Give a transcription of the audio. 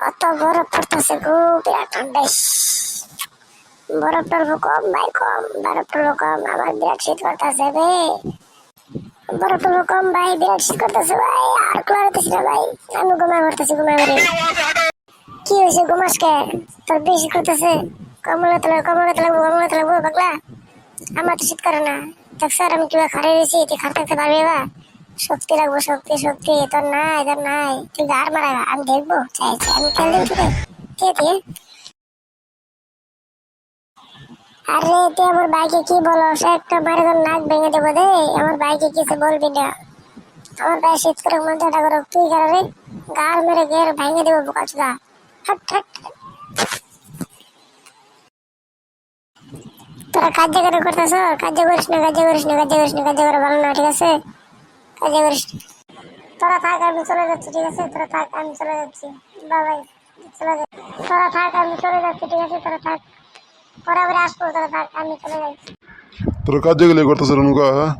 অত বরফ পড়তেছে গো, বিরাট ঠান্ডা। বরফ টরফ কম ভাই, কম বরফ টরফ কম, আমার বিরাট শীত করতেছে রে। বরফ টরফ কম ভাই, বিরাট শীত করতেছে ভাই, আর কুলার হতেছি না ভাই। আমি ঘুমাই পড়তেছি, ঘুমাই পড়ি। কি হয়েছে, ঘুমাস কে? তোর বেশি করতেছে। কমলাতে লাগবো, কমলাতে লাগবো, কমলাতে লাগবো পাগলা। আমার তো শীত করে না। দেখছ আমি কিবা খারে রয়েছি, তুই খার থাকতে পারবি বা? শক্তি লাগবো, শক্তি শক্তি। তোর নাই, তোর নাই। তুই গার মারা, আমি দেখবো চাইছি, আমি খেল দিন তোকে। কে দিয়ে? আরে তুই আমার বাইকে কি বলো, সে একটা মারে তোর নাক ভেঙে দেবো দে। আমার বাইকে কিছু বলবি না। আমার ভাই শীত করে মনটা করো, তুই করে রে। গাল মেরে গের ভেঙে দেবো বোকা চুদা। হাট হাট। তোরা কাজ করে করতেছ, কাজ করিস না, কাজ করিস না, কাজ করিস না, কাজ করে ভালো না, ঠিক আছে? কাজ করিস। তোরা থাক, আমি চলে যাচ্ছি, ঠিক আছে? তোরা থাক, আমি চলে যাচ্ছি। বাবাই, চলে যাচ্ছি। তোরা থাক, আমি চলে যাচ্ছি, ঠিক আছে? তোরা থাক, পরে আবার আসবো। তোরা থাক, আমি চলে যাচ্ছি। তোরা কাজে গেলে করতেছ নুকা, হ্যাঁ?